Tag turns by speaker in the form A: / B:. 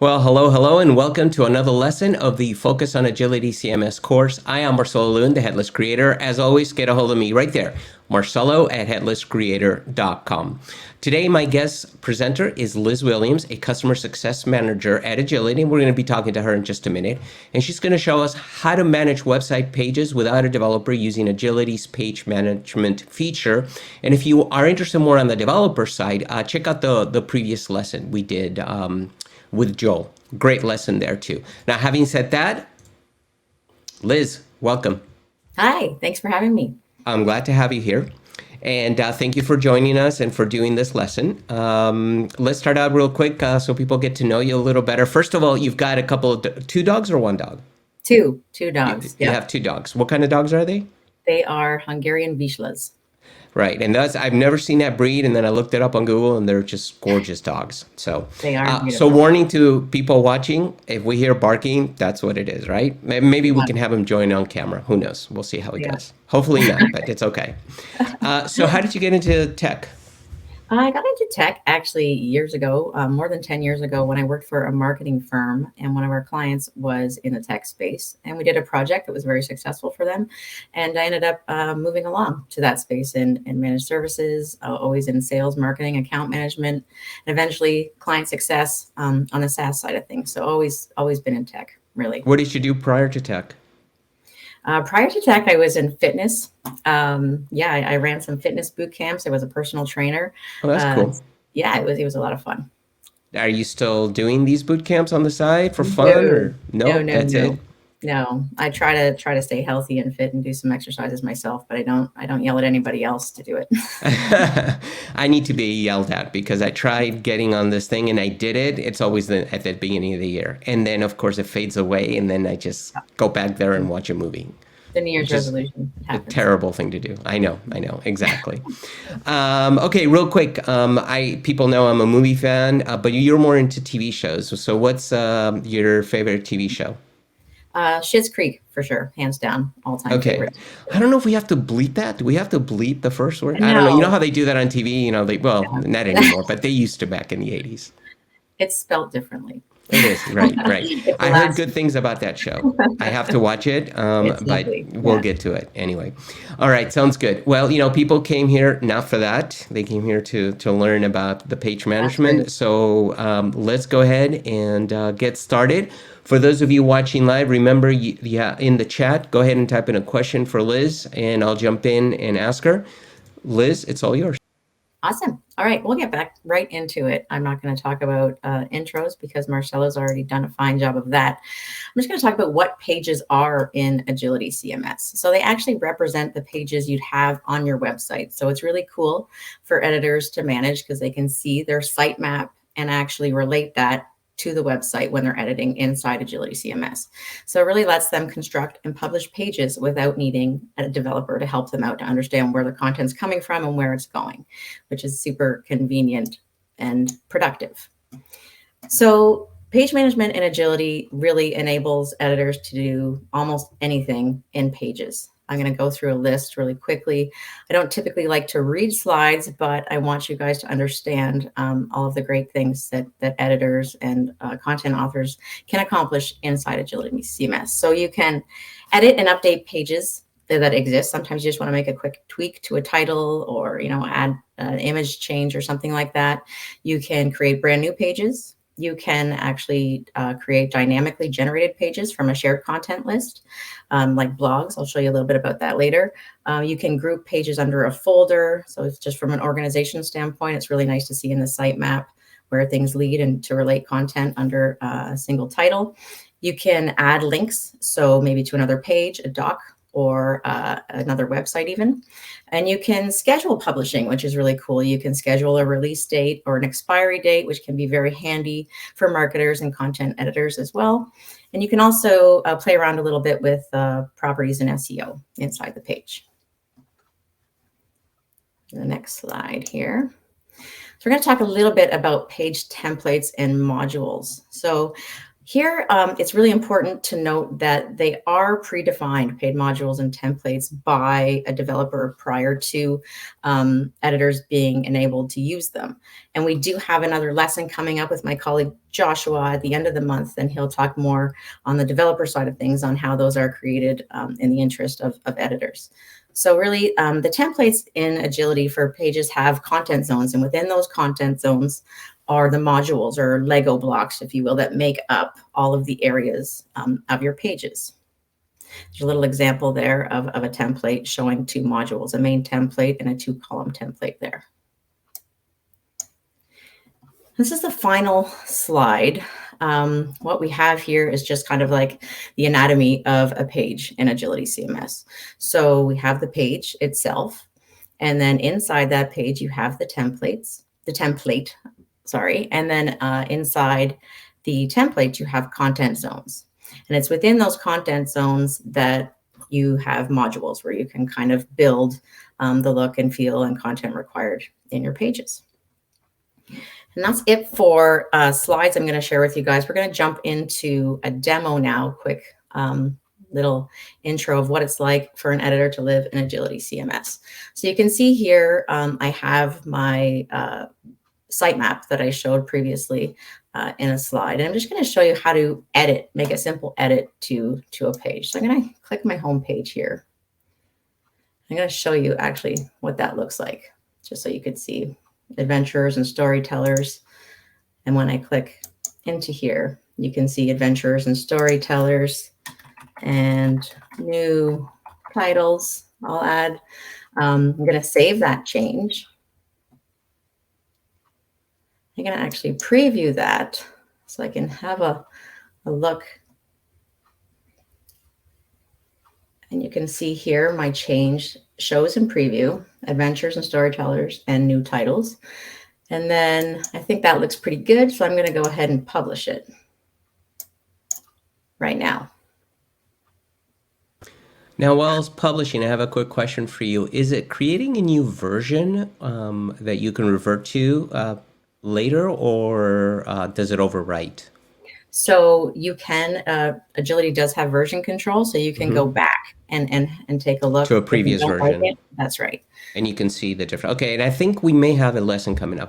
A: Well, hello, and welcome to another lesson of the Focus on Agility CMS course. I am Marcelo Lune, the Headless Creator. As always, get a hold of me right there, Marcelo at headlesscreator.com. Today, my guest presenter is Liz Williams, a Customer Success Manager at Agility, and we're going to be talking to her in just a minute. And she's going to show us how to manage website pages without a developer using Agility's page management feature. And if you are interested more on the developer side, check out the previous lesson we did with Joel. Great lesson there too. Now, having said that, Liz, welcome.
B: Hi, thanks for having me.
A: I'm glad to have you here. And thank you for joining us and for doing this lesson. Let's start out real quick so people get to know you a little better. First of all, you've got a couple of, two dogs or one dog?
B: Two dogs.
A: You have two dogs. What kind of dogs are they?
B: They are Hungarian Vizslas.
A: Right, and I've never seen that breed, and then I looked it up on Google, and they're just gorgeous dogs. So
B: they are
A: so warning to people watching: if we hear barking, that's what it is, right? Maybe we can have them join on camera. Who knows? We'll see how it goes. Hopefully not, but it's okay. So how did you get into tech?
B: I got into tech actually years ago, more than 10 years ago, when I worked for a marketing firm, and one of our clients was in the tech space, and we did a project that was very successful for them. And I ended up moving along to that space in managed services, always in sales, marketing, account management, and eventually client success on the SaaS side of things. So always been in tech, really.
A: What did you do prior to tech?
B: Prior to tech, I was in fitness. I ran some fitness boot camps. I was a personal trainer.
A: Oh, that's cool.
B: Yeah, it was a lot of fun.
A: Are you still doing these boot camps on the side for fun, or no? That's it.
B: No, I try to stay healthy and fit and do some exercises myself, but I don't yell at anybody else to do it.
A: I need to be yelled at because I tried getting on this thing and I did it. It's always at the beginning of the year. And then of course it fades away and then I just go back there and watch a movie.
B: The New Year's resolution happens.
A: A terrible thing to do. I know, exactly. Okay, real quick. People know I'm a movie fan, but you're more into TV shows. So what's your favorite TV show?
B: Schitt's Creek, for sure, hands down, all-time favorite.
A: I don't know if we have to bleep that. Do we have to bleep the first word? I don't know. You know how they do that on TV? You know, not anymore, but they used to back in the 80s.
B: It's spelled differently.
A: It is, right. I heard good things about that show. I have to watch it, but we'll get to it anyway. All right, sounds good. Well, people came here not for that. They came here to learn about the page management. So let's go ahead and get started. For those of you watching live, remember, in the chat, go ahead and type in a question for Liz, and I'll jump in and ask her. Liz, it's all yours.
B: Awesome. All right, we'll get back right into it. I'm not going to talk about intros because Marcelo's already done a fine job of that. I'm just going to talk about what pages are in Agility CMS. So they actually represent the pages you'd have on your website. So it's really cool for editors to manage because they can see their sitemap and actually relate that to the website when they're editing inside Agility CMS. So it really lets them construct and publish pages without needing a developer to help them out to understand where the content's coming from and where it's going, which is super convenient and productive. So page management in Agility really enables editors to do almost anything in pages. I'm going to go through a list really quickly. I don't typically like to read slides, but I want you guys to understand all of the great things that editors and content authors can accomplish inside Agility CMS. So you can edit and update pages that exist. Sometimes you just want to make a quick tweak to a title or, add an image change or something like that. You can create brand new pages. You can actually create dynamically generated pages from a shared content list, like blogs. I'll show you a little bit about that later. You can group pages under a folder. So it's just from an organization standpoint, it's really nice to see in the sitemap where things lead and to relate content under a single title. You can add links, so maybe to another page, a doc, or another website even. And you can schedule publishing, which is really cool. You can schedule a release date or an expiry date, which can be very handy for marketers and content editors as well. And you can also play around a little bit with properties and SEO inside the page. The next slide here. So we're going to talk a little bit about page templates and modules. So Here, it's really important to note that they are predefined paid modules and templates by a developer prior to editors being enabled to use them. And we do have another lesson coming up with my colleague Joshua at the end of the month, and he'll talk more on the developer side of things on how those are created in the interest of editors. So really, the templates in Agility for pages have content zones, and within those content zones are the modules or Lego blocks, if you will, that make up all of the areas of your pages. There's a little example there of a template showing two modules, a main template and a two-column template there. This is the final slide. What we have here is just kind of like the anatomy of a page in Agility CMS. So we have the page itself, and then inside that page, you have the template, and then inside the template, you have content zones. And it's within those content zones that you have modules where you can kind of build the look and feel and content required in your pages. And that's it for slides I'm going to share with you guys. We're going to jump into a demo now, quick little intro of what it's like for an editor to live in Agility CMS. So you can see here, I have my sitemap that I showed previously in a slide. And I'm just going to show you how to edit, make a simple edit to a page. So I'm going to click my home page here. I'm going to show you actually what that looks like, just so you could see adventurers and storytellers. And when I click into here, you can see adventurers and storytellers and new titles. I'll add. I'm going to save that change. I'm going to actually preview that so I can have a look. And you can see here my change shows in preview, adventures and storytellers and new titles. And then I think that looks pretty good. So I'm going to go ahead and publish it right now.
A: Now, while it's publishing, I have a quick question for you. Is it creating a new version that you can revert to later, or does it overwrite?
B: So you can, Agility does have version control, so you can go back and take a look.
A: To a previous version.
B: That's right.
A: And you can see the difference. Okay, and I think we may have a lesson coming up for